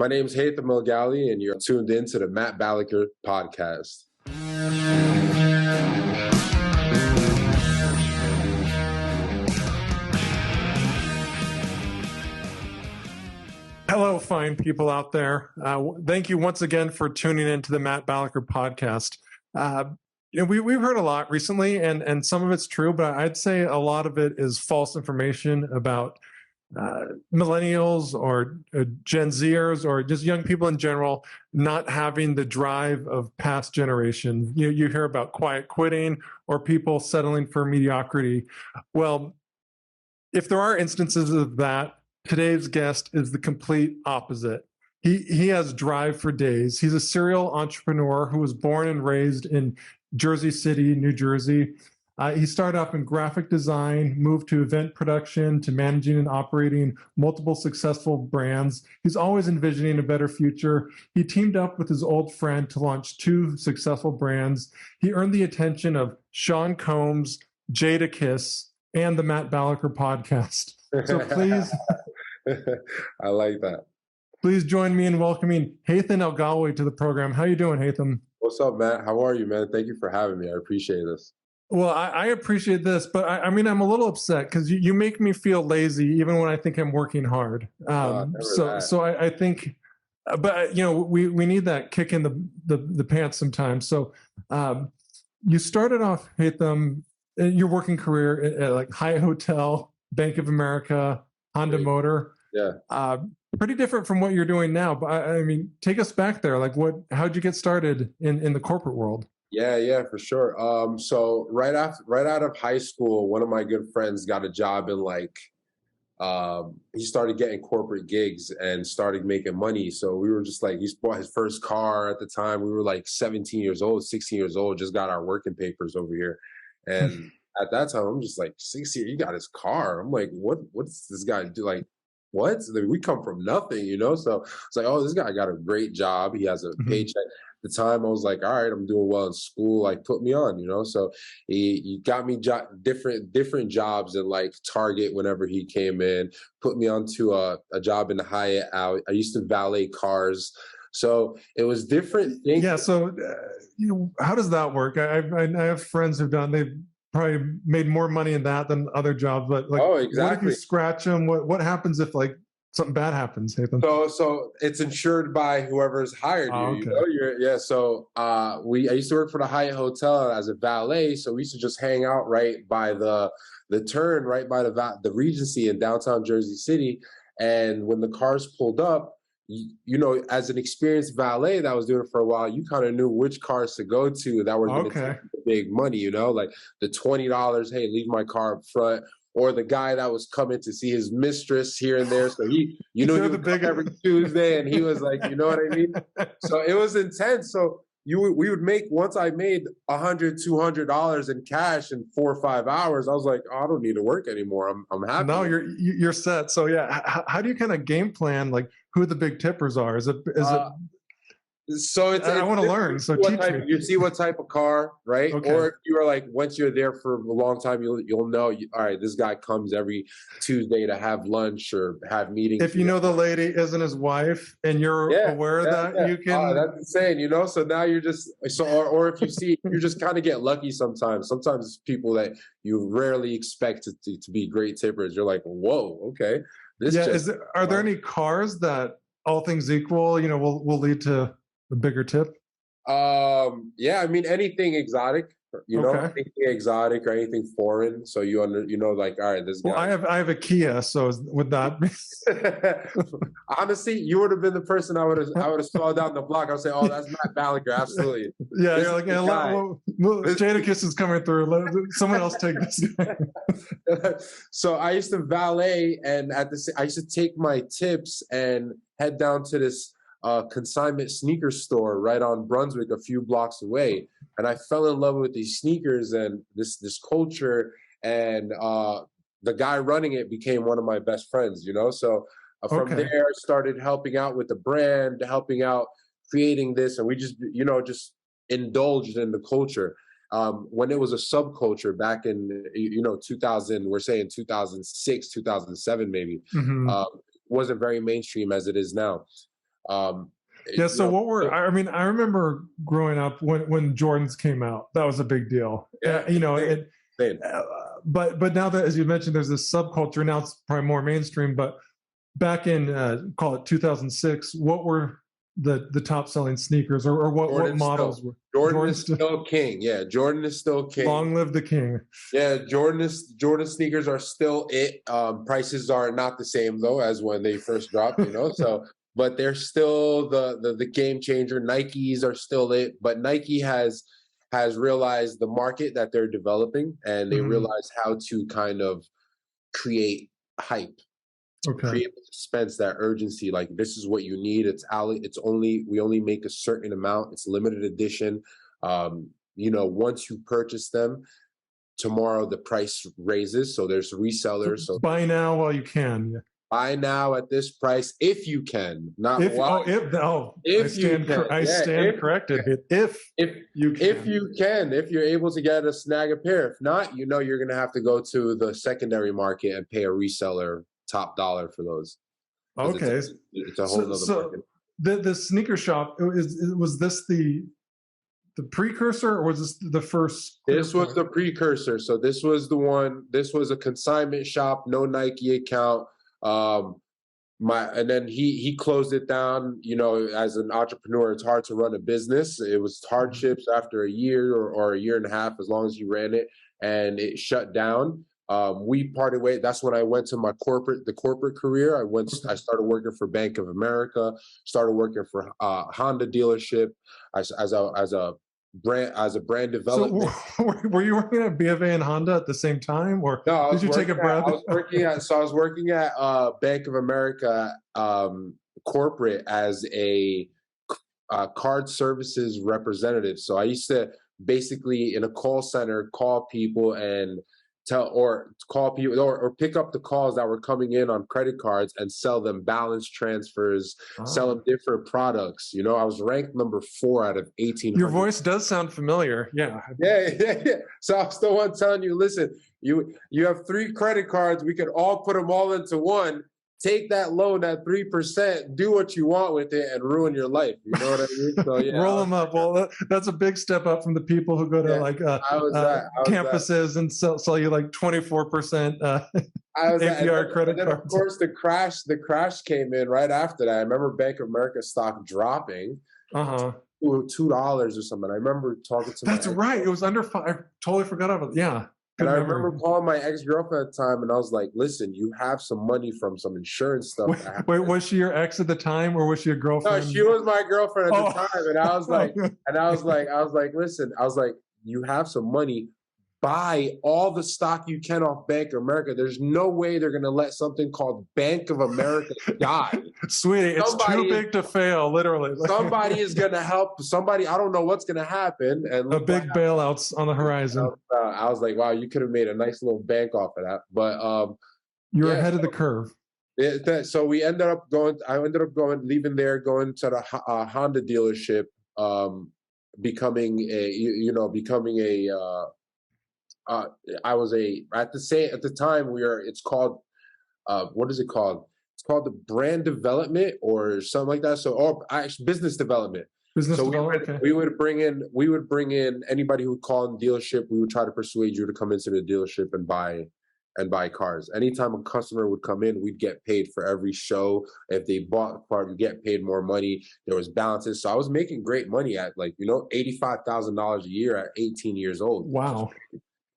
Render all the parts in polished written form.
My name is Haytham Elgawly, and you're tuned in to the Matt Balaker podcast. Hello, fine people out there. Thank you once again for tuning in to the Matt Balaker podcast. We've heard a lot recently, and some of it's true, but I'd say a lot of it is false information about millennials or Gen Zers or just young people in general not having the drive of past generations. You hear about quiet quitting or people settling for mediocrity. Well, if there are instances of that, today's guest is the complete opposite. He has drive for days. He's a serial entrepreneur who was born and raised in Jersey City, New Jersey. He started off in graphic design, moved to event production, to managing and operating multiple successful brands. He's always envisioning a better future. He teamed up with his old friend to launch 2 successful brands. He earned the attention of Sean Combs, Jadakiss, and the Matt Balaker podcast. So please... I like that. Please join me in welcoming Haytham Elgawly to the program. How you doing, Haytham? What's up, Matt? How are you, man? Thank you for having me. I appreciate this. Well, I appreciate this, but I'm a little upset because you make me feel lazy even when I think I'm working hard. So I think, but we need that kick in the pants sometimes. So you started off, Haytham, your working career at like Hyatt Hotel, Bank of America, Honda Motor. Yeah. Pretty different from what you're doing now. But I mean, take us back there. Like how'd you get started in the corporate world? Yeah, for sure. So right out of high school, one of my good friends got a job in he started getting corporate gigs and started making money. So we were just like, he bought his first car at the time. We were like 17 years old, 16 years old, just got our working papers over here. And at that time, I'm just like, 16, he got his car. I'm like, what's this guy do? Like, what? We come from nothing, So it's like, oh, this guy got a great job. He has a paycheck. At the time, I was like, all right, I'm doing well in school. Like, put me on, So he got me different jobs in like Target whenever he came in, put me onto a job in the Hyatt out. I used to valet cars. So it was different things. Yeah. So, how does that work? I have friends who've they've probably made more money in that than other jobs, but like, oh, exactly. What if you scratch them? What happens if like something bad happens, Haytham? So it's insured by whoever's hired you. Okay. So I used to work for the Hyatt Hotel as a valet. So we used to just hang out right by the turn, right by the Regency in downtown Jersey City. And when the cars pulled up, as an experienced valet that was doing it for a while, you kind of knew which cars to go to that were going to take the big money, like the $20, hey, leave my car up front. Or the guy that was coming to see his mistress here and there. So he knew he would come every Tuesday, and he was like, you know what I mean? So it was intense. So we would make, once I made $100, $200 in cash in 4 or 5 hours, I was like, oh, I don't need to work anymore. I'm happy. No, you're set. So yeah, how do you kind of game plan like who the big tippers are? Is it? So I want to learn. So teach me. You see what type of car, right? Okay. Or you are like, once you're there for a long time, you'll know. All right, this guy comes every Tuesday to have lunch or have meetings. If you know the lady isn't his wife, and you're aware that you can. That's insane, So now you're just or if you see, you just kind of get lucky sometimes. Sometimes it's people that you rarely expect to be great tippers. You're like, whoa, okay. Are there any cars that, all things equal, will lead to a bigger tip? Anything exotic, anything exotic or anything foreign. So like, all right, this guy. Well, I have a Kia, so would that be? Honestly, you would have been the person I would have saw down the block. I would say, oh, that's Matt Balaker, absolutely. Yeah, you're like, Jadakiss is coming through. Someone else take this guy. So I used to valet, and I used to take my tips and head down to this consignment sneaker store right on Brunswick, a few blocks away. And I fell in love with these sneakers and this culture. And the guy running it became one of my best friends, So from there, I started helping out with the brand, helping out creating this. And we just, just indulged in the culture. When it was a subculture back in, 2000, we're saying 2006, 2007, maybe, wasn't very mainstream as it is now. Yeah. So what were, I mean, I remember growing up when Jordans came out, that was a big deal. Yeah, but now that, as you mentioned, there's this subculture. Now it's probably more mainstream. But back in call it 2006, what were the top selling sneakers, or what models were? Jordan is still king. Yeah, Jordan is still king. Long live the king. Yeah, Jordan sneakers are still it. Prices are not the same though as when they first dropped, so but they're still the game changer. Nikes are still it, but Nike has realized the market that they're developing, and they realize how to kind of create hype. Create suspense, that urgency. Like, this is what you need. We only make a certain amount. It's limited edition. Once you purchase them, tomorrow the price raises. So there's resellers. So buy now while you can. Buy now at this price if you can. Not if, while. If I stand corrected. If you can. If you're able to get snag a pair. If not, you're going to have to go to the secondary market and pay a reseller top dollar for those. Okay, it's a whole other market. The sneaker shop, was this the precursor, or was this the first? This was the precursor. So this was the one. This was a consignment shop, no Nike account. And then he closed it down. As an entrepreneur, it's hard to run a business. It was hardships after a year or a year and a half, as long as you ran it, and it shut down. We parted ways. That's when I went to the corporate career. I started working for Bank of America, started working for Honda dealership as a brand development. So were you working at BofA and Honda at the same time, or no, did you take a breath? I was working at Bank of America corporate as a card services representative. So I used to basically, in a call center, call people and call people or pick up the calls that were coming in on credit cards and sell them balance transfers, sell them different products. I was ranked number 4 out of 1,800. Your voice does sound familiar. Yeah. So I was the one telling you, listen, you have 3 credit cards. We could all put them all into one. Take that loan at 3%, do what you want with it, and ruin your life. You know what I mean? So, yeah, roll them up. Well, that's a big step up from the people who go to campuses and sell you like 24% APR credit cards. Of course, the crash came in right after that. I remember Bank of America stock dropping. $2 or something. I remember talking to. That's right. It was under 5. I totally forgot about it. Yeah. And I remember calling my ex-girlfriend at the time, and I was like, listen, you have some money from some insurance stuff. Wait, was she your ex at the time, or was she a girlfriend? No, she was my girlfriend at the time. And I was like, listen, you have some money. Buy all the stock you can off Bank of America. There's no way they're going to let something called Bank of America die. Sweetie, it's too big to fail, literally. Somebody is going to help. Somebody, I don't know what's going to happen. And a big bailout's on the horizon. I was like, wow, you could have made a nice little bank off of that. But you're ahead of the curve. So we ended up leaving there, going to the Honda dealership, becoming a I was at the time it's called what is it called? It's called the brand development or something like that. So actually business development. We would bring in anybody who would call in the dealership. We would try to persuade you to come into the dealership and buy cars. Anytime a customer would come in, we'd get paid for every show. If they bought a car, we get paid more money. There was balances. So I was making great money at $85,000 a year at 18 years old. Wow.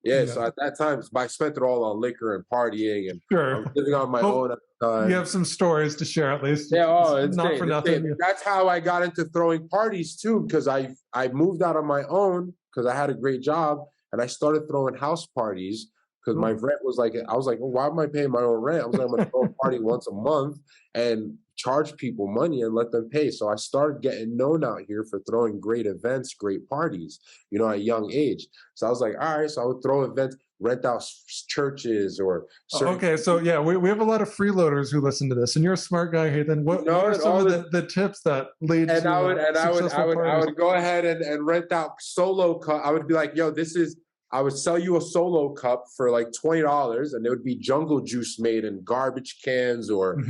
Yeah, so at that time, I spent it all on liquor and partying, and I was living on my own at the time. You have some stories to share, at least. Yeah, it's not for nothing. That's how I got into throwing parties too, because I moved out on my own because I had a great job, and I started throwing house parties because my rent was like, I was like, well, why am I paying my own rent? I was like, I'm going to throw a party once a month and charge people money and let them pay. So I started getting known out here for throwing great events, great parties, at a young age. So I was like, all right, so I would throw events, rent out churches or okay, so yeah, we have a lot of freeloaders who listen to this, and you're a smart guy, Haytham. What are some of the tips that lead to I would go ahead and rent out solo cup. I would be like, yo, I would sell you a solo cup for like $20, and it would be jungle juice made in garbage cans or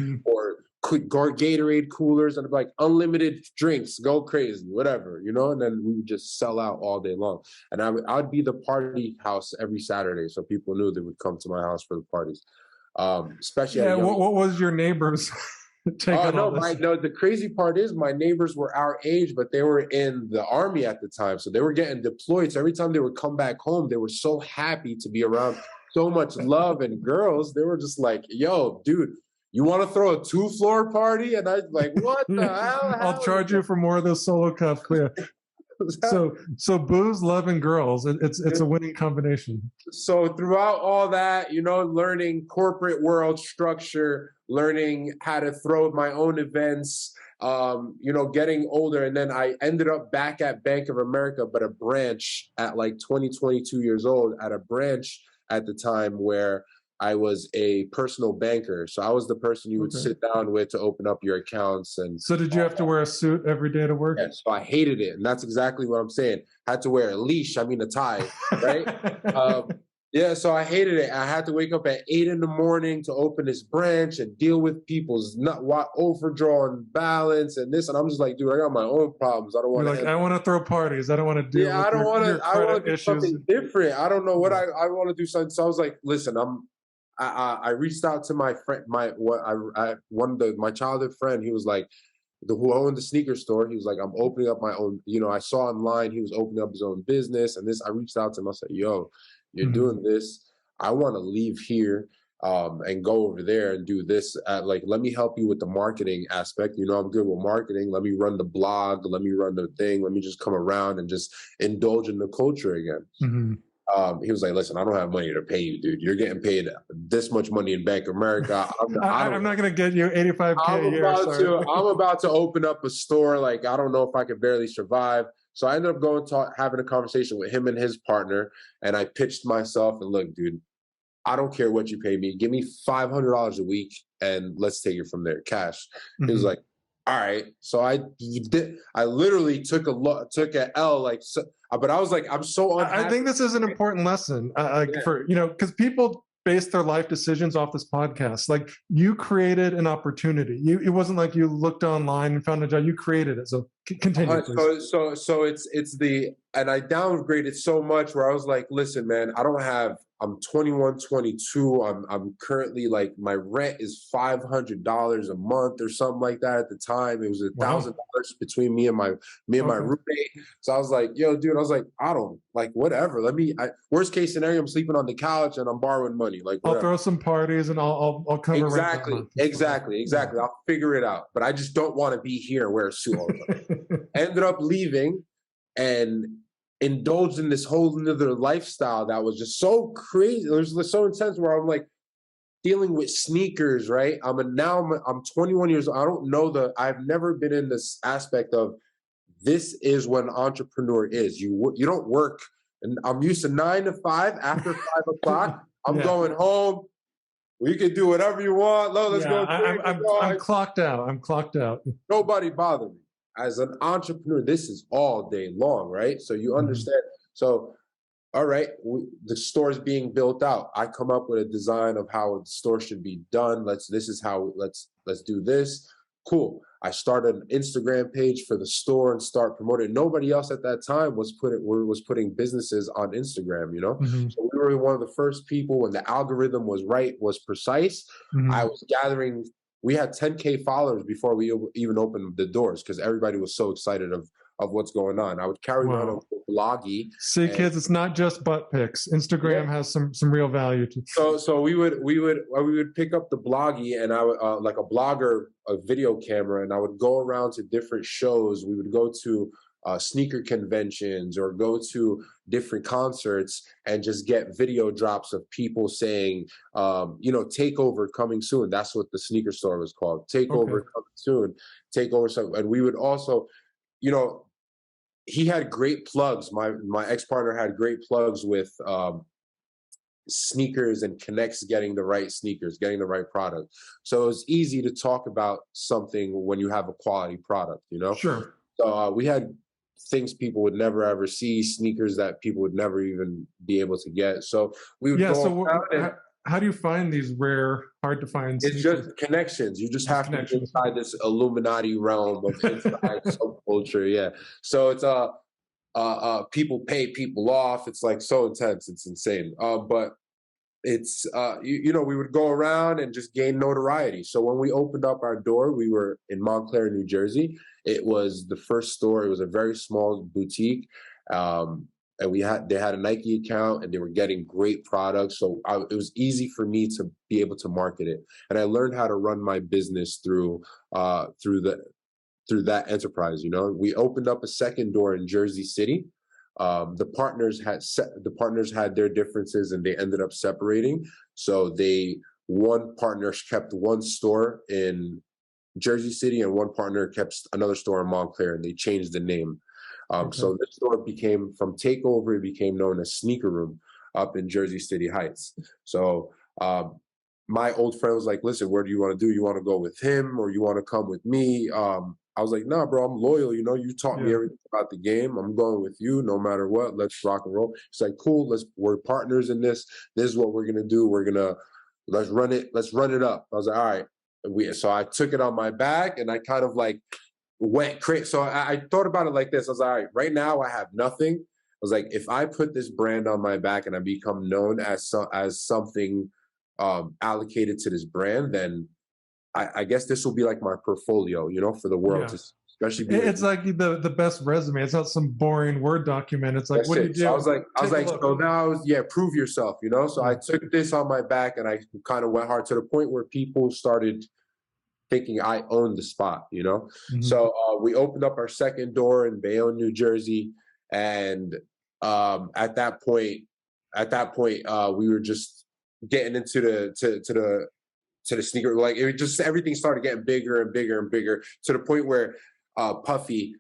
Gatorade coolers and like unlimited drinks, go crazy, whatever, you know. And then we would just sell out all day long. And I'd be the party house every Saturday, so people knew they would come to my house for the parties. Especially what was your neighbors? The crazy part is my neighbors were our age, but they were in the army at the time, so they were getting deployed. So every time they would come back home, they were so happy to be around so much love and girls. They were just like, "Yo, dude, you want to throw a 2-floor party?" And I was like, "What the hell? I'll charge you for more of those solo cups." Yeah. So booze, love, and girls. It's a winning combination. So throughout all that, you know, learning corporate world structure, learning how to throw my own events, you know, getting older. And then I ended up back at Bank of America, but a branch at like 22 years old, at a branch at the time where I was a personal banker. So I was the person you would sit down with to open up your accounts. And so did you have to wear a suit every day to work? Yeah, so I hated it. And that's exactly what I'm saying. I had to wear a leash, a tie, right? Yeah, so I hated it. I had to wake up at 8 in the morning to open this branch and deal with people's overdrawn balance and this. And I'm just like, dude, I got my own problems. I don't want to. I want to throw parties. I don't want to deal with I want to do something different. I don't know what I want to do something. So I was like, listen, I reached out to my friend, my childhood friend. He was like, who owned the sneaker store. He was like, I'm opening up my own, you know, I saw online he was opening up his own business and this. I reached out to him. I said, yo, you're doing this. I want to leave here and go over there and do this. Let me help you with the marketing aspect. You know, I'm good with marketing. Let me run the blog. Let me run the thing. Let me just come around and just indulge in the culture again. Mm-hmm. He was like, listen, I don't have money to pay you, dude. You're getting paid this much money in Bank of America. I'm not going to get you $85K a year. I'm about to open up a store. Like, I don't know if I could barely survive. So I ended up having a conversation with him and his partner. And I pitched myself and look, dude, I don't care what you pay me. Give me $500 a week and let's take it from there, cash. Mm-hmm. He was like, all right. So I literally took an L, but I was like, I'm so unhappy. I think this is an important lesson, for, you know, because people base their life decisions off this podcast. Like, you created an opportunity. It wasn't like you looked online and found a job. You created it. So continue. So and I downgraded so much where I was like, listen, man, I'm 21, 22. I'm currently, like, my rent is $500 a month or something like that at the time. It was $1,000 between me and my roommate. So I was like, yo, dude, I don't, like, whatever. Worst case scenario, I'm sleeping on the couch and I'm borrowing money. Like, whatever. I'll throw some parties and I'll cover rent. Exactly. I'll figure it out. But I just don't want to be here and wear a suit all the time. Ended up leaving and indulged in this whole other lifestyle that was just so crazy. It was so intense where I'm like dealing with sneakers, right? I'm 21 years old. I don't know I've never been in this aspect of this is what an entrepreneur is. You don't work, and I'm used to 9 to 5. After 5 o'clock, I'm going home. Well, you can do whatever you want. Let's go. I'm clocked out. I'm clocked out. Nobody bothered me. As an entrepreneur, this is all day long, right? So you understand. So, all right, the store is being built out. I come up with a design of how the store should be done. Let's do this. Cool. I started an Instagram page for the store and start promoting. Nobody else at that time was putting businesses on Instagram, you know? Mm-hmm. So we were one of the first people when the algorithm was precise. Mm-hmm. I was gathering. We had 10K followers before we even opened the doors because everybody was so excited of what's going on. I would carry around a bloggy. See, kids, it's not just butt pics. Instagram has some real value to. So we would pick up the bloggy and I would like a video camera, and I would go around to different shows. We would go to sneaker conventions or go to different concerts and just get video drops of people saying, takeover coming soon. That's what the sneaker store was called. Takeover coming soon. Takeover something. And we would also, he had great plugs. My ex-partner had great plugs with sneakers and connects getting the right sneakers, getting the right product. So it's easy to talk about something when you have a quality product, Sure. So we had things people would never ever see, sneakers that people would never even be able to get. So we would how do you find these rare, hard to find It's sneakers? just connections. You just have to be Connections. inside this Illuminati realm of inside subculture. Yeah. So it's people pay people off. It's like so intense. It's insane. But it's we would go around and just gain notoriety. So when we opened up our door, we were in Montclair, New Jersey. It was the first store. It was a very small boutique. And they had a Nike account and they were getting great products. So it was easy for me to be able to market it. And I learned how to run my business through that enterprise. We opened up a second door in Jersey City. The partners had their differences and they ended up separating. So one partner kept one store in Jersey City and one partner kept another store in Montclair, and they changed the name. Okay. So this store became, from Takeover, it became known as Sneaker Room up in Jersey City Heights. So my old friend was like, listen, where do you want to do? You want to go with him or you want to come with me? I was like, nah, bro, I'm loyal. You taught me everything about the game. I'm going with you no matter what. Let's rock and roll. It's like, cool. We're partners in this. This is what we're going to do. Let's run it. Let's run it up. I was like, all right. So I took it on my back and I kind of like went crazy. So I thought about it like this. I was like, all right, right now I have nothing. I was like, if I put this brand on my back and I become known as something allocated to this brand, then I guess this will be like my portfolio, for the world to especially. It's like the best resume. It's not some boring Word document. It's like, what do you do? So I was like, so now, prove yourself, So I took this on my back and I kind of went hard to the point where people started thinking I owned the spot, Mm-hmm. So we opened up our second door in Bayonne, New Jersey, and at that point, we were just getting into the sneaker, like it just everything started getting bigger and bigger and bigger to the point where Puffy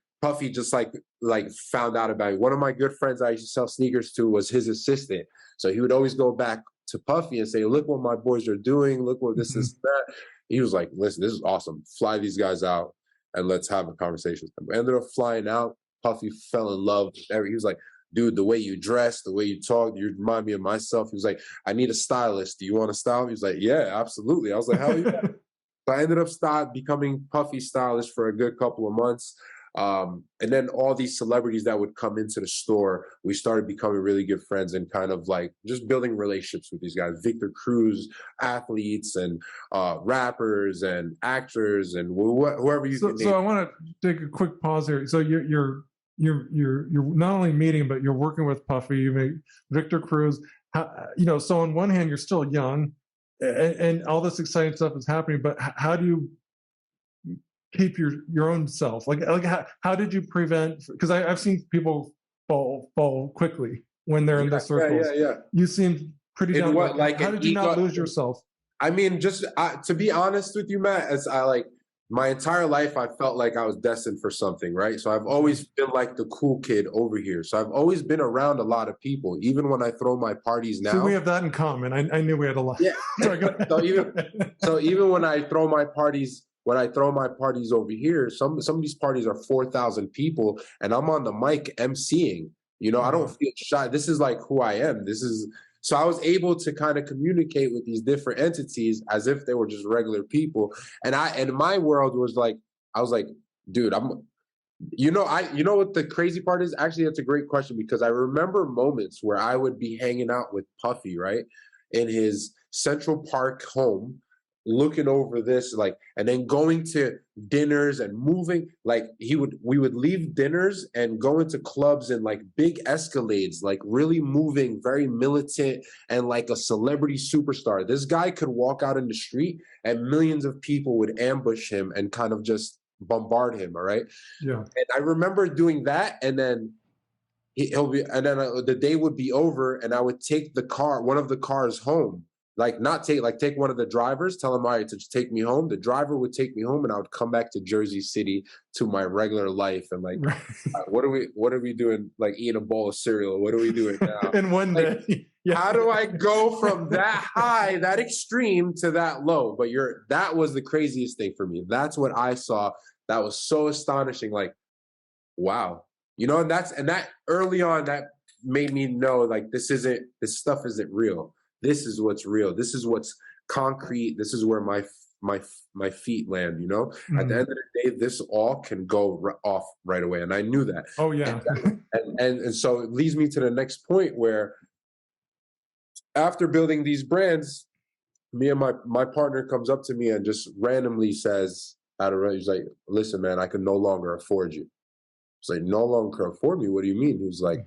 just like found out about me. One of my good friends I used to sell sneakers to was his assistant, so he would always go back to Puffy and say, "Look what my boys are doing. Look what this is that." He was like, "Listen, this is awesome. Fly these guys out and let's have a conversation." We ended up flying out. Puffy fell in love. He was like, dude, the way you dress, the way you talk, you remind me of myself. He was like, I need a stylist. Do you want to style? He was like, yeah, absolutely. I was like, hell yeah. So I ended up becoming Puffy's stylist for a good couple of months. And then all these celebrities that would come into the store, we started becoming really good friends and kind of like just building relationships with these guys. Victor Cruz, athletes and rappers and actors and whoever you can name. So I want to take a quick pause here. So you're not only meeting, but you're working with Puffy. You meet Victor Cruz. So on one hand, you're still young, and all this exciting stuff is happening. But how do you keep your own self? Like how did you prevent? Because I've seen people fall quickly when they're in the circles. Yeah. You seem pretty down. How did you not lose yourself? I mean, just to be honest with you, Matt, as my entire life, I felt like I was destined for something, right? So I've always been like the cool kid over here. So I've always been around a lot of people, even when I throw my parties now. So we have that in common. I knew we had a lot. Yeah. so even when I throw my parties, over here, some of these parties are 4,000 people, and I'm on the mic emceeing. I don't feel shy. This is like who I am. So I was able to kind of communicate with these different entities as if they were just regular people. And my world was like, I was like, dude, what the crazy part is? Actually, that's a great question, because I remember moments where I would be hanging out with Puffy, right, in his Central Park home, looking over this, and then going to dinners and moving, we would leave dinners and go into clubs in big Escalades, really moving, very militant and like a celebrity superstar. This guy could walk out in the street and millions of people would ambush him and kind of just bombard him. All right. Yeah. And I remember doing that, and then the day would be over and I would take one of the cars home. Take one of the drivers, tell him, all right, to take me home. The driver would take me home and I would come back to Jersey City to my regular life. And what are we doing? Eating a bowl of cereal. What are we doing now? In one day. Yeah. How do I go from that high, that extreme to that low? But that was the craziest thing for me. That's what I saw. That was so astonishing. Wow. And that early on, that made me know this stuff isn't real. this is what's real. This is what's concrete. This is where my feet land, you know? At the end of the day, this all can go off right away. And I knew that. Oh, yeah. And so it leads me to the next point where after building these brands, me and my partner comes up to me and just randomly says, he's like, listen, man, I can no longer afford you. It's like, no longer afford me? What do you mean? He's like,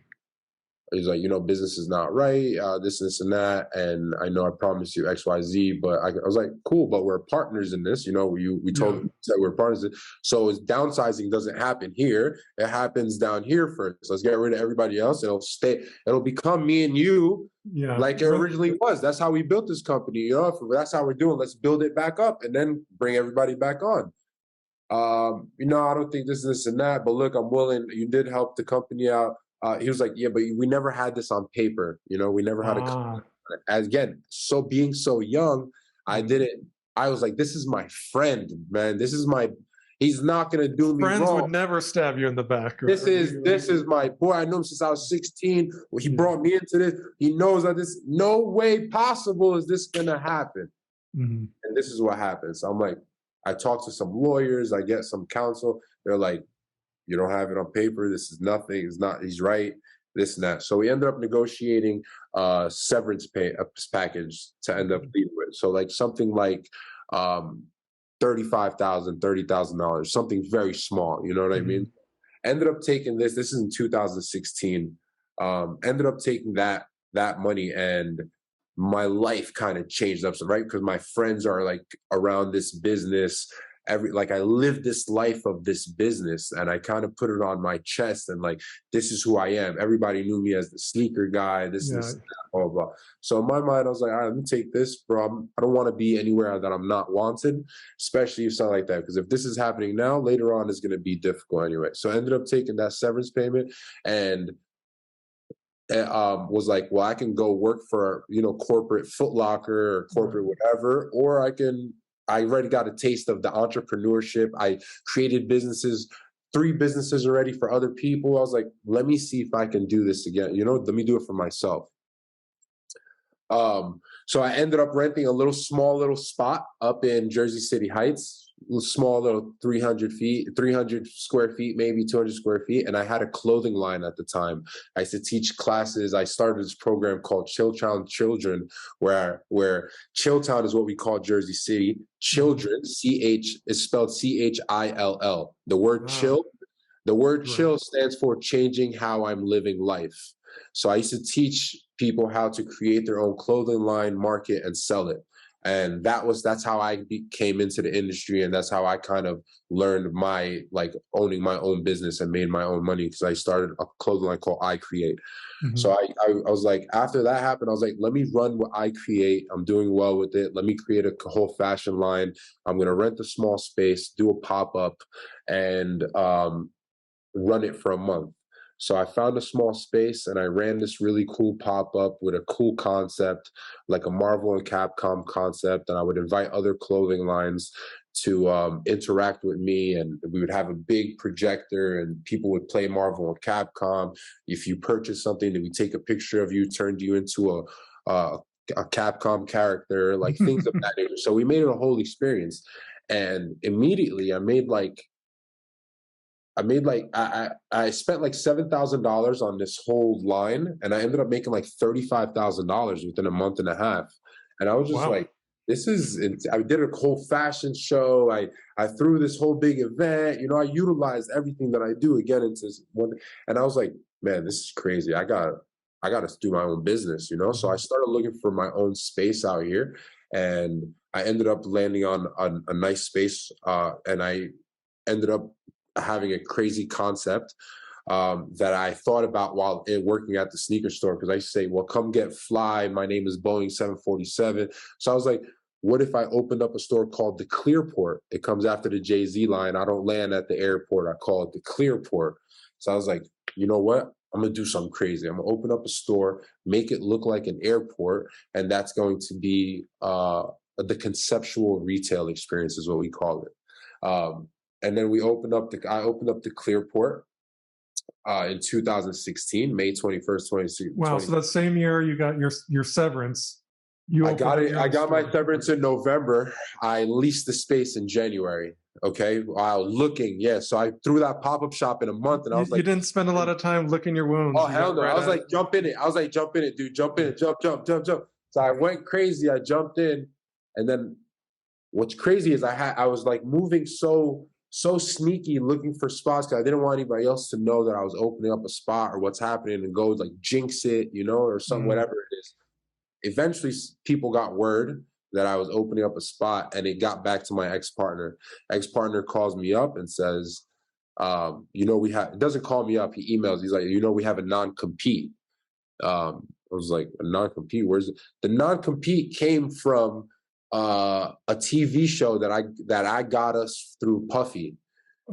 you know, business is not right, this and that, and I know I promised you X, Y, Z, but I was like, cool, but we're partners in this, you know. We told him that we're partners. So his downsizing doesn't happen here; it happens down here first. Let's get rid of everybody else. It'll become me and you, like it originally was. That's how we built this company, you know. If that's how we're doing, let's build it back up and then bring everybody back on. You know, I don't think this and that, but look, I'm willing. You did help the company out. He was like, yeah, but we never had this on paper. You know, we never had again, being so young, I was like, this is my friend, man. He's not going to do me wrong. Friends would never stab you in the back. This is my boy. I know him since I was 16. He brought me into this. He knows that no way possible is this going to happen. And this is what happens. I'm like, I talk to some lawyers. I get some counsel. They're like, you don't have it on paper. This is nothing. It's not. He's right. This and that. So we ended up negotiating a severance package to end up leaving with. So like something like $30,000, something very small. You know what I mean? Ended up taking this. This is in 2016. Ended up taking that money, and my life kind of changed up. So right, because my friends are like around this business. I lived this life of this business, and I kind of put it on my chest, and like, this is who I am. Everybody knew me as the sneaker guy, this, blah, blah, blah. So in my mind, I was like, all right, let me take this, bro. I don't want to be anywhere that I'm not wanted, especially if something like that. Because if this is happening now, later on, it's going to be difficult anyway. So I ended up taking that severance payment, and was like, well, I can go work for, you know, corporate Foot Locker or corporate whatever, or I already got a taste of the entrepreneurship. I created 3 businesses already for other people. I was like, let me see if I can do this again. You know, let me do it for myself. So I ended up renting a small little spot up in Jersey City Heights, small little 300 square feet, maybe 200 square feet. And I had a clothing line at the time. I used to teach classes. I started this program called Chilltown Children, where Chilltown is what we call Jersey City. Children, CH is spelled CHILL. The word chill. The word chill stands for changing how I'm living life. So I used to teach people how to create their own clothing line, market, and sell it. And that's how I came into the industry, and that's how I kind of learned owning my own business and made my own money, because I started a clothing line called I Create. So I was like, after that happened, I was like, let me run what I create. I'm doing well with it. Let me create a whole fashion line. I'm going to rent a small space, do a pop-up, and run it for a month. So I found a small space, and I ran this really cool pop-up with a cool concept, like a Marvel and Capcom concept. And I would invite other clothing lines to interact with me, and we would have a big projector, and people would play Marvel and Capcom. If you purchase something, then we take a picture of you, turned you into a Capcom character, like things of that nature. So we made it a whole experience. And immediately I spent like $7,000 on this whole line, and I ended up making like $35,000 within a month and a half. And I was just like, I did a whole fashion show. I threw this whole big event. You know, I utilized everything that I do again into this one. And I was like, man, this is crazy. I got to do my own business, you know? So I started looking for my own space out here, and I ended up landing on a nice space. And I ended up having a crazy concept that I thought about while working at the sneaker store, because I used to say, well, come get fly. My name is Boeing 747. So I was like, what if I opened up a store called the Clearport? It comes after the Jay-Z line. I don't land at the airport. I call it the Clearport. So I was like, you know what? I'm going to do something crazy. I'm going to open up a store, make it look like an airport, and that's going to be the conceptual retail experience is what we call it. And then I opened up the Clearport in 2016, May 21st, 2016. Wow, so that same year you got your severance. You I got opened it. your I own got my store. severance in November. I leased the space in January. Okay, while looking, yeah. So I threw that pop-up shop in a month, and I was You like, didn't spend a lot of time licking your wounds. "Oh You hell got no!" I right was at like, it. "Jump in it!" I was like, "Jump in it, dude! Jump in it! Jump, jump, jump, jump!" So I went crazy. I jumped in, and then what's crazy is I was like moving so sneaky, looking for spots because I didn't want anybody else to know that I was opening up a spot or what's happening and go like jinx it, or something, Mm. whatever it is. Eventually people got word that I was opening up a spot, and it got back to my ex-partner. Ex-partner calls me up and says, we have, it doesn't call me up, he emails, he's like, we have a non-compete. I was like, a non-compete, where's it? The non-compete came from a TV show that I got us through Puffy.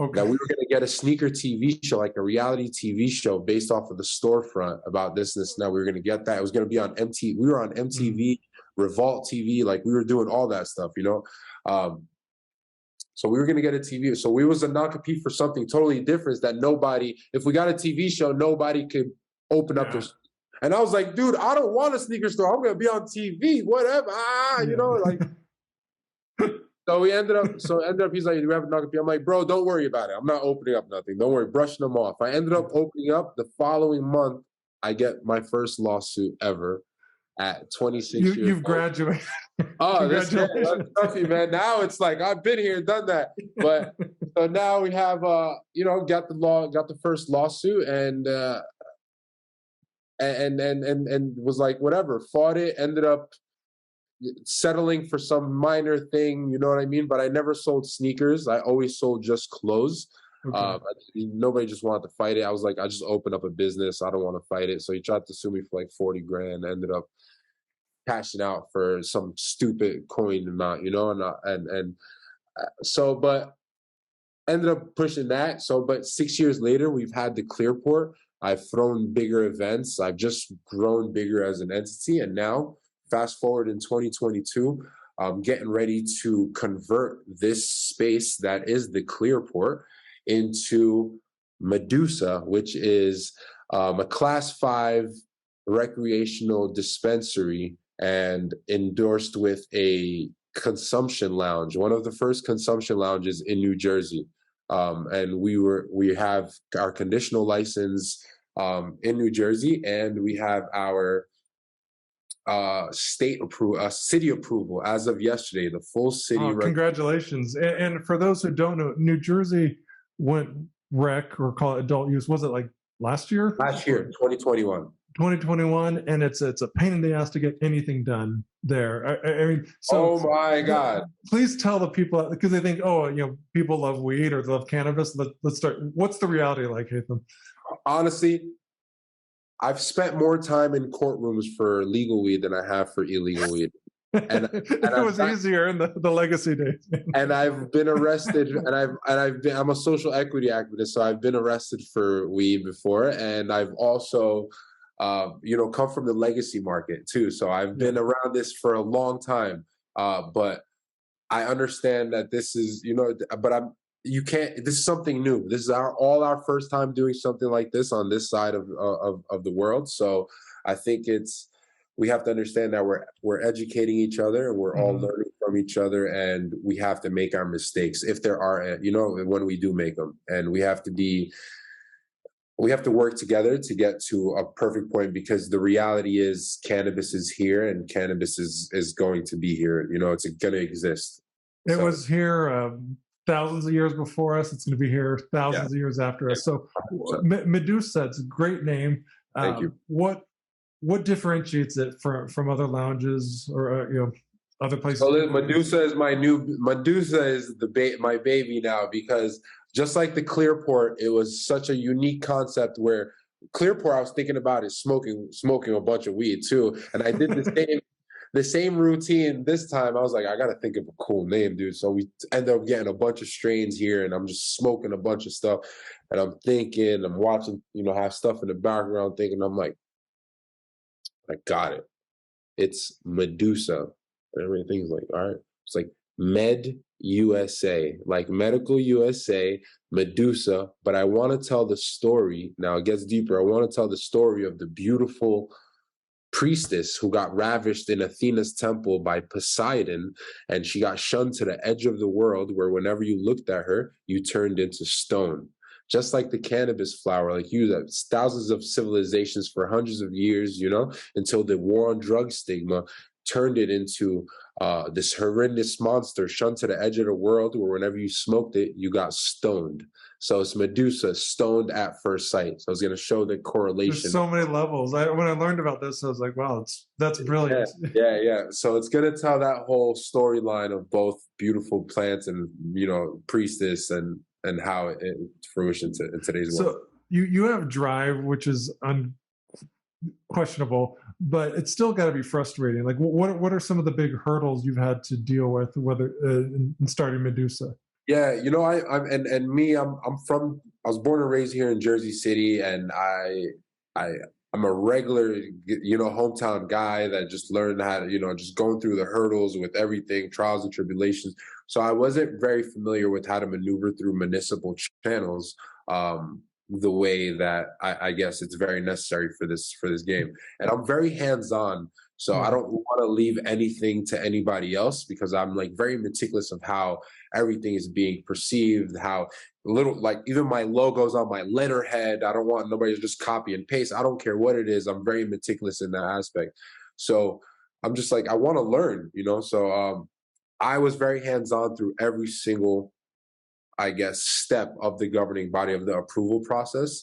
Okay. That we were going to get a sneaker TV show, like a reality TV show based off of the storefront about this and this. Now we were going to get that. It was going to be on MTV. We were on MTV, Revolt TV. Like we were doing all that stuff, So we were going to get a TV. So we was a non-compete for something totally different that nobody, if we got a TV show, nobody could open up those. And I was like, dude, I don't want a sneaker store. I'm going to be on TV, whatever. Like. So ended up, he's like, do we have a non-compete? I'm like, bro, don't worry about it. I'm not opening up nothing. Don't worry, brushing them off. I ended up opening up the following month. I get my first lawsuit ever at 26 years old. You've graduated. Oh, that's Puffy, man. Now it's like, I've been here, done that. But so now we have, got the first lawsuit and was like, whatever, fought it, ended up settling for some minor thing, you know what I mean? But I never sold sneakers. I always sold just clothes. Okay. Nobody just wanted to fight it. I was like, I just opened up a business. I don't want to fight it. So he tried to sue me for like 40 grand. Ended up cashing out for some stupid coin amount, but ended up pushing that. So, but 6 years later, we've had the Clearport. I've thrown bigger events. I've just grown bigger as an entity. And now, fast forward in 2022, I'm getting ready to convert this space that is the Clearport into Medusa, which is a Class 5 recreational dispensary and endorsed with a consumption lounge, one of the first consumption lounges in New Jersey. And we have our conditional license in New Jersey, and we have our city approval as of yesterday, the full city. Congratulations. And for those who don't know, New Jersey went rec, or call it adult use. Was it like last year? Last year, 2021. 2021, and it's a pain in the ass to get anything done there. I mean, so oh my God! Please tell the people, because they think, people love weed or they love cannabis. Let's start. What's the reality like, Haytham? Honestly, I've spent more time in courtrooms for legal weed than I have for illegal weed. And it was easier in the legacy days. And I've been arrested, and I'm a social equity activist, so I've been arrested for weed before, and I've also come from the legacy market too. So I've been around this for a long time. But I understand that this is, this is something new. This is our first time doing something like this on this side of the world. So I think we have to understand that we're educating each other, and we're all learning from each other, and we have to make our mistakes if there are, when we do make them, and we have to work together to get to a perfect point, because the reality is cannabis is here, and cannabis is going to be here. It's going to exist. It was here thousands of years before us. It's going to be here thousands of years after us. So Medusa, it's a great name. Thank you. What differentiates it from other lounges or other places? So Medusa is my baby now, because just like the Clearport, it was such a unique concept where Clearport, I was thinking about is smoking a bunch of weed too. And I did the same routine this time. I was like, I got to think of a cool name, dude. So we ended up getting a bunch of strains here, and I'm just smoking a bunch of stuff. And I'm thinking, I'm watching, have stuff in the background thinking, I'm like, I got it. It's Medusa. And everything's like, all right. It's like Med USA, like Medical USA, Medusa. But I want to tell the story. Now it gets deeper. I want to tell the story of the beautiful priestess who got ravished in Athena's temple by Poseidon, and she got shunned to the edge of the world, where whenever you looked at her, you turned into stone. Just like the cannabis flower, like thousands of civilizations for hundreds of years, until the war on drug stigma turned it into this horrendous monster shunned to the edge of the world, where whenever you smoked it, you got stoned. So it's Medusa, stoned at first sight. So I was going to show the correlation. There's so many levels. When I learned about this, I was like, wow, that's brilliant. Yeah. So it's going to tell that whole storyline of both beautiful plants and, priestess and how it fruition in today's world. So you have drive, which is unquestionable, but it's still got to be frustrating. Like, what are some of the big hurdles you've had to deal with, whether in starting Medusa? Yeah, I was born and raised here in Jersey City, and I'm a regular, hometown guy that just learned how to, just going through the hurdles with everything, trials and tribulations. So I wasn't very familiar with how to maneuver through municipal channels the way that I guess it's very necessary for this game. And I'm very hands-on. So I don't want to leave anything to anybody else, because I'm like very meticulous of how everything is being perceived, how even my logos on my letterhead, I don't want nobody to just copy and paste. I don't care what it is. I'm very meticulous in that aspect. So I'm just like, I want to learn, so I was very hands-on through every single, I guess, step of the governing body of the approval process,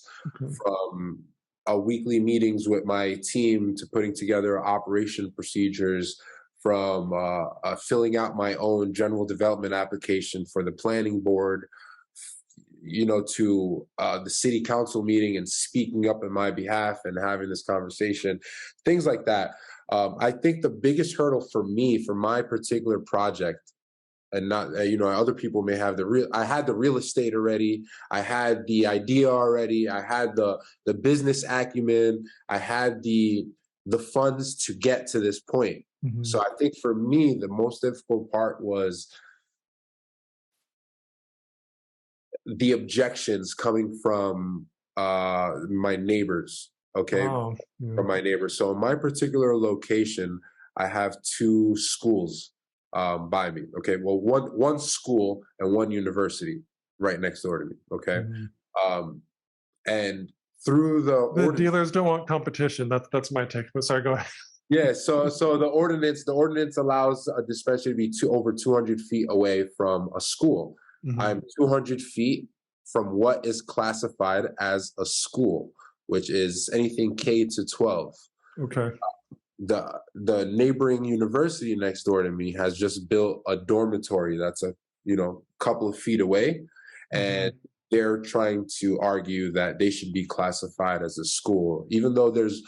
from weekly meetings with my team to putting together operation procedures, from filling out my own general development application for the planning board, to the city council meeting and speaking up in my behalf and having this conversation, things like that. I think the biggest hurdle for me, for my particular project, and not, other people may have I had the real estate already. I had the idea already. I had the business acumen. I had the funds to get to this point. Mm-hmm. So I think for me, the most difficult part was the objections coming from my neighbors. Okay. Oh, yeah. From my neighbors. So in my particular location, I have two schools by me. Okay. Well, one school and one university right next door to me. Okay. Mm-hmm. And through the dealers don't want competition. That's my take. But sorry, go ahead. Yeah. So the ordinance allows a dispensary to be over 200 feet away from a school. Mm-hmm. I'm 200 feet from what is classified as a school, which is anything K to 12. Okay. The neighboring university next door to me has just built a dormitory that's a couple of feet away, and they're trying to argue that they should be classified as a school, even though there's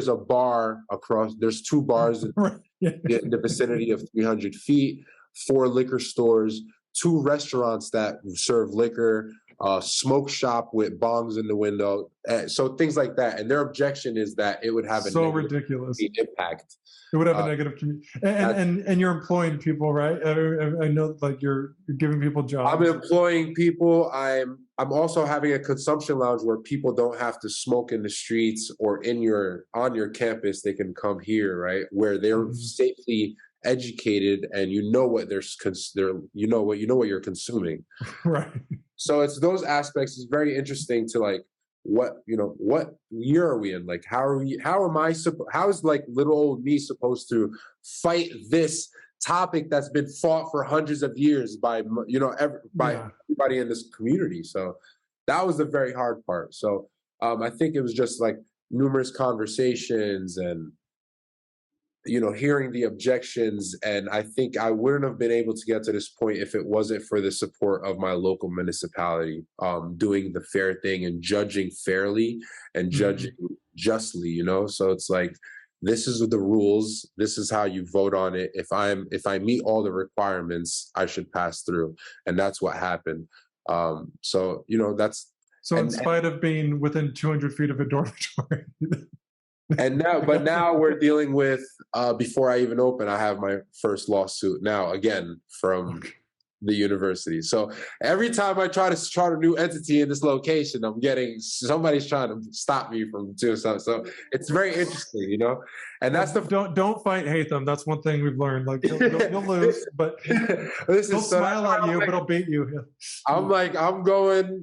a bar across. There's two bars in the vicinity of 300 feet, 4 liquor stores, 2 restaurants that serve liquor, smoke shop with bongs in the window, so things like that. And their objection is that it would have a ridiculous impact. It would have a negative and you're employing people, right? I know, like you're giving people jobs. I'm employing people. I'm also having a consumption lounge where people don't have to smoke in the streets or on your campus. They can come here, right, where they're safely educated, and what what you're consuming. Right. So it's those aspects. It's very interesting to like, what year are we in? Like, how is like little old me supposed to fight this topic that's been fought for hundreds of years by everybody in this community? So that was the very hard part. So I think it was just like numerous conversations and hearing the objections. And I think I wouldn't have been able to get to this point if it wasn't for the support of my local municipality, doing the fair thing and judging fairly and judging justly, So it's like, this is the rules. This is how you vote on it. If I meet all the requirements, I should pass through. And that's what happened. So in spite of being within 200 feet of a dormitory. And now we're dealing with, before I even open, I have my first lawsuit now, again, from the university. So every time I try to start a new entity in this location, I'm getting somebody's trying to stop me from doing something. So it's very interesting, you know. And that's the don't fight Haytham. That's one thing we've learned. Like you'll lose, but he'll smile at you, but he'll beat you. I'm like, I'm going.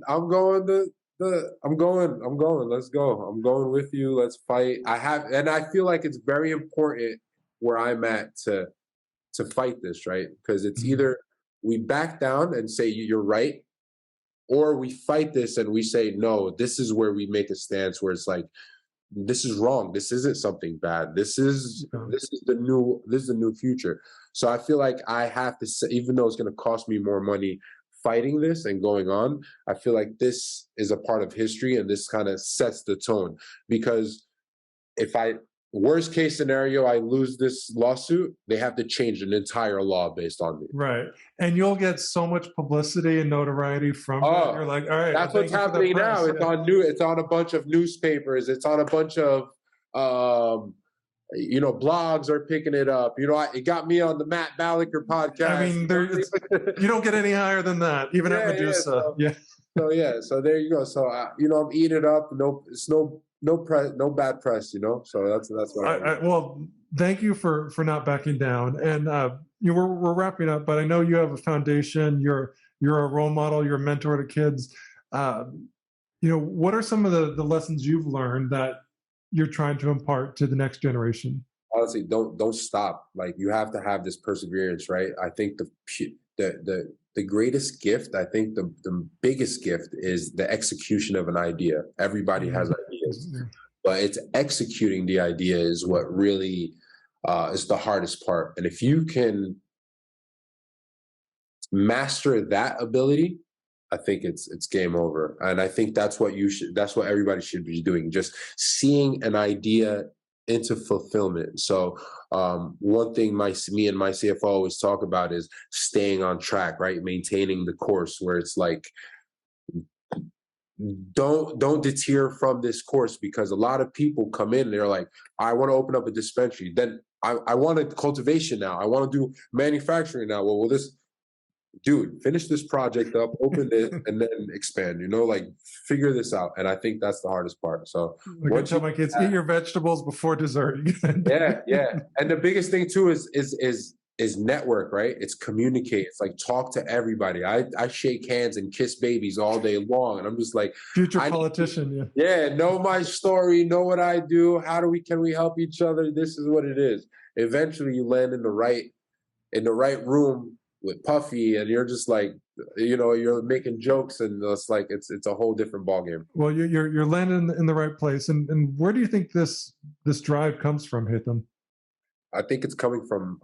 Let's go. I'm going with you. Let's fight. And I feel like it's very important where I'm at to fight this, right? Because it's either we back down and say you're right, or we fight this and we say no. This is where we make a stance where it's like, this is wrong. This isn't something bad. This is the new future. So I feel like I have to say, even though it's going to cost me more money fighting this and going on, I feel like this is a part of history, and this kind of sets the tone. Because if worst case scenario, I lose this lawsuit, they have to change an entire law based on me. Right. And you'll get so much publicity and notoriety from it. You're like, all right. That's what's happening now. It's on a bunch of newspapers. It's on a bunch of blogs are picking it up. It got me on the Matt Balaker podcast. I mean, you don't get any higher than that, even at Medusa. So there you go. So I'm eating it up. No bad press, So that's what well, thank you for not backing down. And we're wrapping up, but I know you have a foundation. You're a role model. You're a mentor to kids. What are some of the lessons you've learned that you're trying to impart to the next generation? Honestly, don't stop. Like, you have to have this perseverance, right? I think the greatest gift, I think the biggest gift is the execution of an idea. Everybody has ideas, but it's executing the idea is what really is the hardest part. And if you can master that ability, I think it's game over. And I think that's what everybody should be doing, just seeing an idea into fulfillment. So one thing me and my CFO always talk about is staying on track, right? Maintaining the course, where it's like, don't deter from this course, because a lot of people come in and they're like, I want to open up a dispensary. Then I want cultivation now. I want to do manufacturing now. Well, this dude, finish this project up, open it, and then expand, like, figure this out. And I think that's the hardest part. So I tell my kids, eat your vegetables before dessert. Yeah. And the biggest thing too is network, right? It's communicate. It's like, talk to everybody. I shake hands and kiss babies all day long. And I'm just like, future politician. Know my story, know what I do. Can we help each other? This is what it is. Eventually you land in the right room with Puffy, and you're just like, you're making jokes, and it's like it's a whole different ballgame. Well, you're landing in the right place, and where do you think this drive comes from, Haytham? I think it's coming from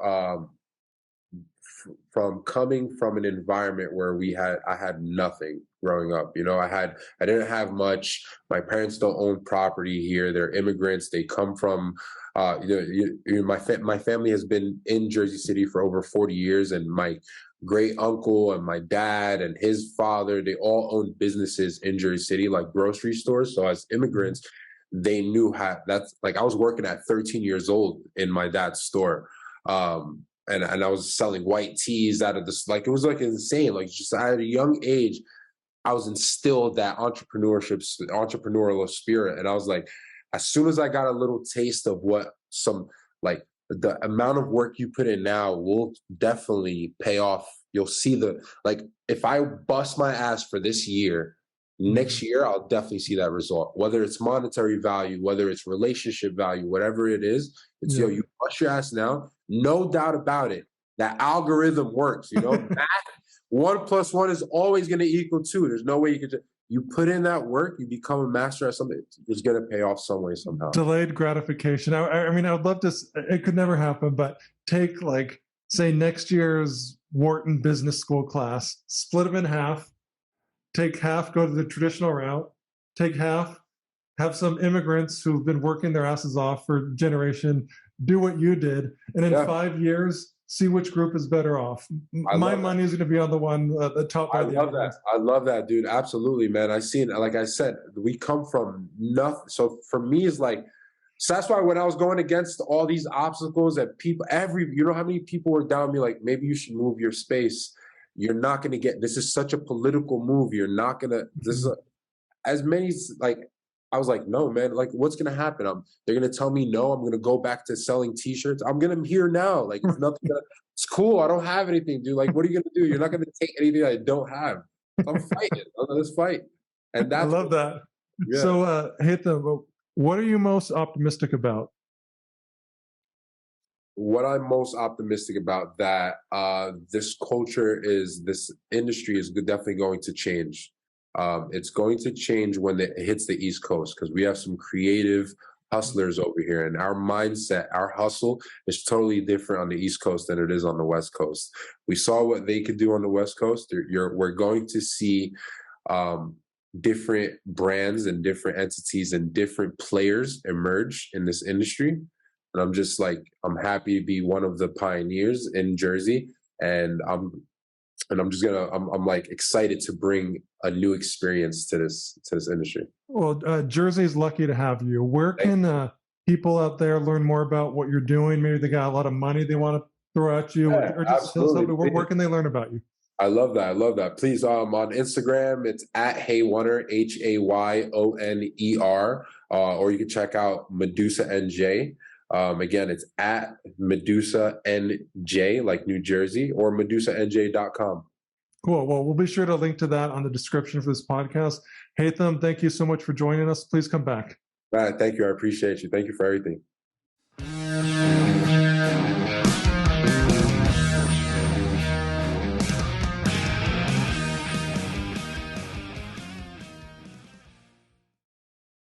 an environment where I had nothing growing up. I didn't have much. My parents don't own property here. They're immigrants. They come from my family has been in Jersey City for over 40 years, and my great uncle and my dad and his father, they all owned businesses in Jersey City, like grocery stores. So as immigrants, they knew that's like, I was working at 13 years old in my dad's store. And I was selling white teas out of this, like, it was like insane. Like, just at a young age, I was instilled that entrepreneurial spirit. And I was like, as soon as I got a little taste of what the amount of work you put in now will definitely pay off. You'll see if I bust my ass for this year, next year, I'll definitely see that result, whether it's monetary value, whether it's relationship value, whatever it is. It's, you bust your ass now, no doubt about it. That algorithm works, math, 1 + 1 is always going to equal 2. There's no way you put in that work, you become a master at something, it's going to pay off some way, somehow. Delayed gratification. I mean, I would love to, it could never happen, but take, say, next year's Wharton Business School class, split them in half, take half, go to the traditional route, take half, have some immigrants who've been working their asses off for a generation, do what you did, and in 5 years, see which group is better off. My money is going to be on the top. I love that, dude. Absolutely, man. I seen, like I said, we come from nothing. So for me, it's like, so that's why when I was going against all these obstacles that people, how many people were down me, like, maybe you should move your space. you're not going to get, this is such a political move. You're not going to, this is as many, like, I was like, no, man, like, what's going to happen? They're going to tell me no, I'm going to go back to selling t-shirts. I'm going to here now. Like, it's nothing. It's cool. I don't have anything, dude. Like, what are you going to do? You're not going to take anything I don't have. So I'm fighting. Let's fight. And that's, I love that. Yeah. So, Haytham, what are you most optimistic about? What I'm most optimistic about that this industry is definitely going to change. It's going to change when it hits the East Coast, because we have some creative hustlers over here, and our mindset, our hustle is totally different on the East Coast than it is on the West Coast. We saw what they could do on the West Coast. We're going to see different brands and different entities and different players emerge in this industry. And I'm just like, I'm happy to be one of the pioneers in Jersey, and I'm like excited to bring a new experience to this industry. Well, Jersey is lucky to have you. Where can people out there learn more about what you're doing? Maybe they got a lot of money they want to throw at you, or just tell somebody, where can they learn about you? I love that. Please, on Instagram, it's at Haywoner, Haywoner, or you can check out Medusa NJ. Again, it's at Medusa NJ, like New Jersey, or medusanj.com. Cool. Well, we'll be sure to link to that on the description for this podcast. Haytham, thank you so much for joining us. Please come back. All right, thank you. I appreciate you. Thank you for everything.